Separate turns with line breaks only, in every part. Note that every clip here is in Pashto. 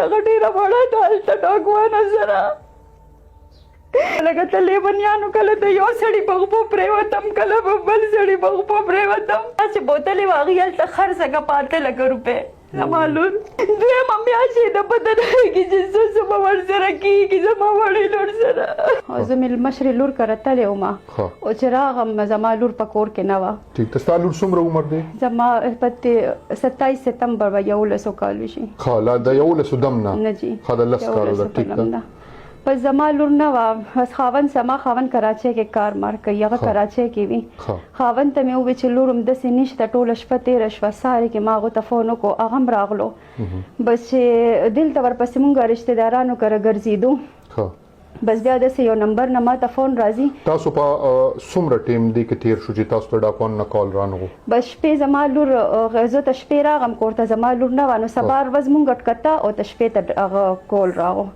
هغه ډېره وړه ده هلته ډاکوانه سره لکه د لیونیانو کله د یو سړي په غوپو پرېوتم کله په بل سړي په غوپو پرېوتم چې بوتلې وه هغې هلته خرڅه کړه په 8 لکه روپۍ زما لور دویمه میاشت یې د پته نه لګي چې څه به ورسره کېږي زما وړې لور سره او زه مې مشرې لور کره تلې ومه او چې راغم زما لور په کور کې نه وه
ټیک ته ستا لور څومره عمر دی
زما په 27 سپتمبر به 11 کال وشي
ښه لا د 11 دم نه
جی
ښه د 10 کالو ده ټیک ده
بس زما لور نه وه بس خاوند کراچۍ کې کار مار کوي هغه کراچۍ کې وي خاوند ته مې وویل چې لور همداسې نشته ټوله شپه تېره شوه سهار کې ما هغو ته فون وکړو هغه هم راغلو بس چې دلته ورپسې مونږ رشتهدارانو کره ګرځېدو بس بیا داسې یو نمبر نه ما ته فون راځي
تاسو په څومره ټیم دی کې تېر شو چې تاسو ته ډاکوان نه کال رانغو
بس شپې زما لور زه ته شپې راغم کور ته زما لور نه وه نو سبا ورځ مونږ ټکته او ته شپې ته هغه کول راغو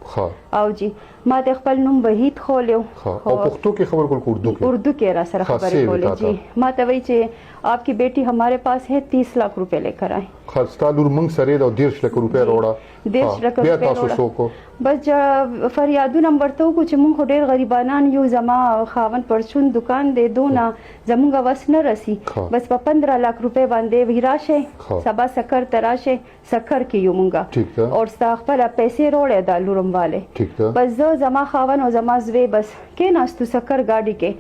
او جی ما ته خپل نوم وحید خولیو
او پښتو کې خبر کول
اردو کې را سره خبرې کولې جی ما ته وایي چې आपकी बेटी हमारे पास है 30 लाख रुपए लेकर आए
خاصتا لور منګ سره د 1.5 لک روپیا وروړه
1.5 لک روپیا
تاسو سوکو
بس فریادونه ورته وکړو چې مونږ ډېر غریبانان یو زما خاوند پرچون دکان دی دونه زمونږ وس نه رسی بس په 15 लाख रुपए باندې ویراشه سبا سکر تراشه سکر کې یو مونږه او ستا خپل پیسې وروړې د لورم والے بس زه زما خاوند او زما زوی بس کې ناستو سکر گاډي کې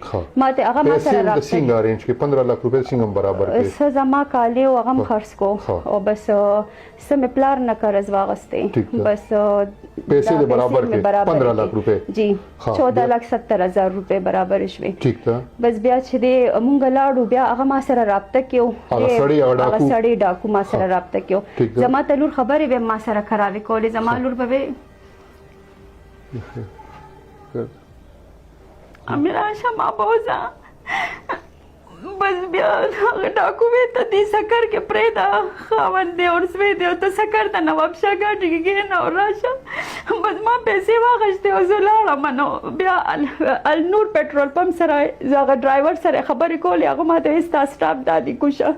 ماته هغه ما سره راځي
څنګه ارینج کې 15 लाख रुपए څنګه برابر کې
زما کاله او هغه خرڅ کو او بس سم پلار نه قرض واغسته بس
پیسې د برابر کې 15 लाख रुपए
جی 14,70,000 روپے برابر شوي
ٹھیک ده
بس بیا چې مونږ لاړو بیا هغه ما سره رابطه کېو هغه سړی ډاکو ما سره رابطه کېو زما ته لور خبرې به ما سره خرابې کولې زما لور به امیر شما بوزا بس بیا هغه ډاکو وې ته دې سکر کې پرېږده خاوند دی او زوی دی او ته سکر ته نواب شاه ګاډي کې کښېنه او راشه بس ما پیسې واخیستې او زه لاړم نو بیا النور پټرول پمپ سره زه هغه ډرایور سره خبرې کولې هغه ما ته ویل ستا سټاپ دا دي کوشه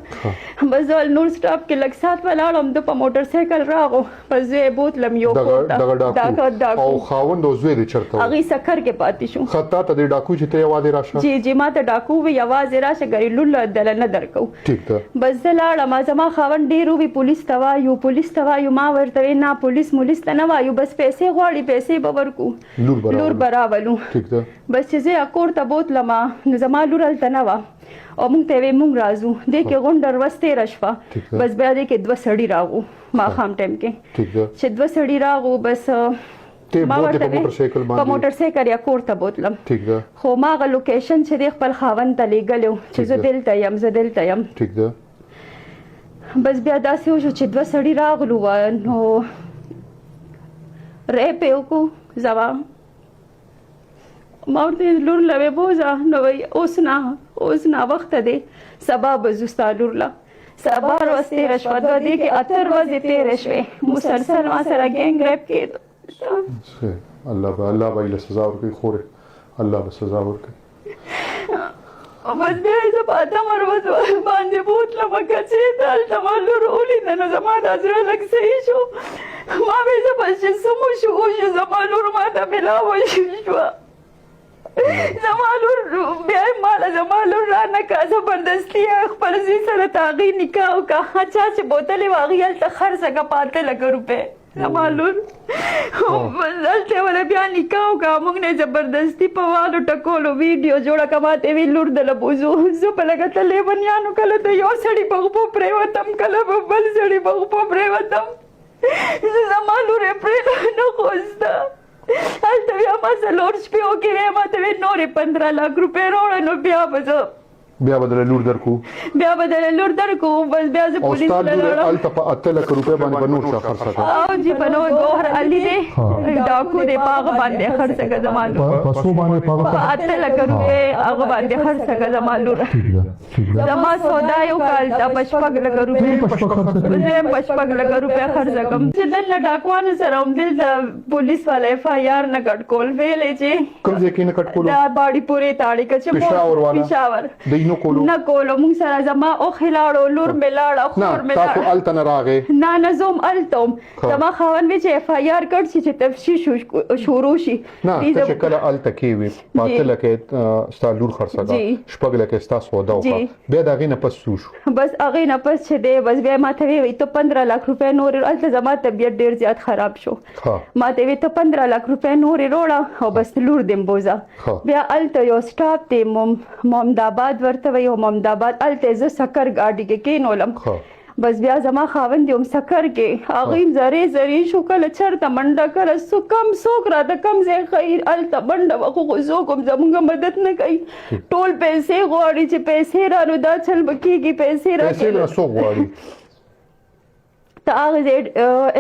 بس زه النور سټاپ کې لږ ساعت ولاړم ده په موټر سایکل راغو بس زه یې بوتلم یو کور ته
او خاوند او زوی دې چېرته
هغې سکر کې پاتې شو
ښه تا ته دې ډاکو چې ته یوازې راشه
جی ما ته ډاکو وی یوازې راشه ګرې لوله دله نه درکو
ټیک ده
بس زه لاړم زما خاوند ډېر ووي پولیس ته وایو ما ورته ویل نه پولیس ته نه وایو بس پیسې غواړي پیسې به ورکو لور به راولو
ټیک ده
بس چې زه کور ته بوتلم نو زما لور هلته نه وه او مونږ ته یې ویل مونږ راځو دې کې غونډه ورځ تېره شوه بس بیا دې کې 2 سړي راغو ماښام ټایم کې چې 2 سړي راغو بس ما ورته په موټر سایکل یا کور ته بوتلم خو ما هغه لوکیشن چې دی خپل خاوند ته لیږلی و چې زه دلته یم
ټیک ده
بس بیا داسې وشو چې 2 سړي راغلو وه نو ریپ یې وکړو زما ما ورته لور له ویې بوځه نو وایي اوس نه وخته دی سبا به ځو ستا لور له سبا ورځ تېره شوه دوه دې کې 8 ورځې تېرې شوې مسلسل ما سره ګینګ ریپ کېدو
الله به له سزا ورکوي خورې الله به سزا ورکوي
بس بیا یې زه په 8 ورځ باندې بوتلم کچې ته هلته ما لور ولیده نو زما دا زړه لږ صحیح شو ما ویل زه بس چې څه مو شو زما لور ما ته ملاوه شوه زما لور بیا یې ماله زما لور رانه کړه زبردستي خپل زوی سره ته هغې نکاح وکړه چا چې بوتلې وه هغې هلته خرڅه کړه په 8 لکه روپۍ زما لور هلته وله بیا نکاح وکړه موږ نه زبردستي په والو ټکولو ویډیو جوړه کړه ما ته یې ویل لور دله بوځو زه په لکه ته لیونیانو کله د یو سړي په غوپو پرېوتم کله په بل سړي په غوپو پرېوتم زما لور یې پرېږده نه خوسته هلته بیا ما څلور شپې وکړې ویې ما ته ویل نورې 15 लाख روپۍ راوړه نو بیا به زه
بیا به دله لور درکو
بس بیا زه پولیس ته لاړم
هلته په 8 لک روپۍ باندې به نور چا خرڅه کړه
او جی په نور ګوهر علي دی ډاکو دی په هغه باندې خرڅه کړه زما لور
په څو باندې
په 8 لک روپۍ هغه باندې خرڅه کړه زما لور زما سودا یو کال ته په 6 لک روپۍ زه په 6 لک روپۍ خرڅه کړم چې دلته ډاکوانو سره هم دلته پولیس والا FIR نه کټ کول ویلې چې
کوم ځای کې نه کټ کول
دا باډي پورې تاړي که چې
پېښور نه کولو
نه کولو مونږ سره زما او خلاړو لور مې لاړه خور
نه
مې
تاسو
لاړه
الته نه راغې
نه نه زوم التم
ښه.
زما خاوند وی چې اف آی آر کړ چې تفتیش شروع شي
نه ته چې کله الته کې وي پاته لکه ستا لور خرڅه
جی.
شپږ لکه ستا سودا
جی.
وکړه بیا د هغې نه پس څه شو
بس هغې نه پس چې دی بس بیا ما ته وی ته 15 لک روپۍ نور الته زما طبیعت ډېر زیات خراب شو
ښه
ما ته وی ته 15 لک روپۍ نورې روړه او بس لور دې بوزه
ښه.
بیا الته یو سټاپ دی محمد آباد ورته وی محمد آباد الته زه سکر گاډي کې کېنولم
ښه
بس بیا زما خاوند هم سکر کې هغه زری زری شو کله چرته منډه کړه سو کم څوک راته کم ځای خیر الته منډه وخو خو څوک هم زموږ مدد نه کوي ټول پیسې غواړي چې پیسې رانو دا چل به کېږي پیسې
پیسې نه
راکړه
څوک غواړي
ته هغه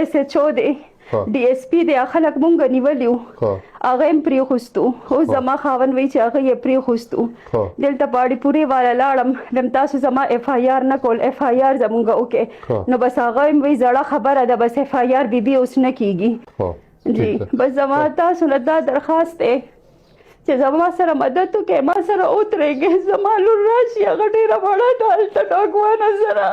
ایس ایچ او دی
ها.
ډي ایس پي دی خلک مونږ نیولیو
ها.
هغه هم پرېښوستو اوس زما خاوند وایي چې هغه یې پرېښوستو
ها.
دلته پاړي پورې والا لاړم ویم تاسو زما اف آی آر نه کول اف آی آر زمونږ
ها.
وکړې نو بس هغه هم وایي زړه خبره ده بس اف آی آر بي بي اوس نه کېږي
ها.
جی
ٹھیک ہے.
بس زما تاسو نه دا درخواست دی چې زما سره مدد وکړئ ما سره ودرېږئ زما لور راشي هغه ډېره وړه ده هلته ډاکوانه سره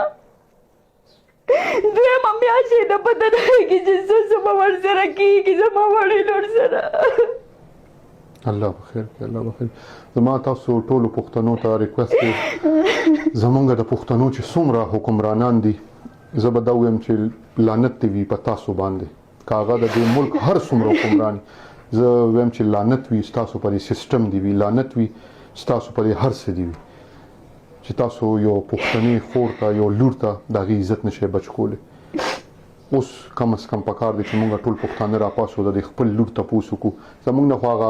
دویمه میاشت یې نه پته نه لګي چې څه به ورسره کېږي زما وړې لور سره
الله بخیر کړي الله بخیر زما تاسو ټولو پښتنو ته ریکوست دی زمونږ د پښتنو چې څومره حکمرانان دي زه به دا ووایم چې لعنت دې وي په تاسو باندې که هغه د دې ملک هر څومره حکمران زه وایم چې لعنت وي ستاسو په دې سیسټم دی وي لعنت وي ستاسو په دې هر څه دی وي چې تاسو یو پښتني خور ته یو لور ته د هغې عزت نشئ بچ کولی اوس کم از کم پکار دی چې موږ ټول پښتانه راپاسو د خپل لور تپوس وکړو زموږ نه خو هغه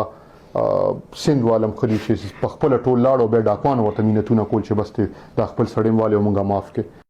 سیند والم ښه دي چې په خپله ټول لاړ او بیا ډاکوان ورته مینتونه کول چې بس دا خپل سړی والي او موږ معاف کړي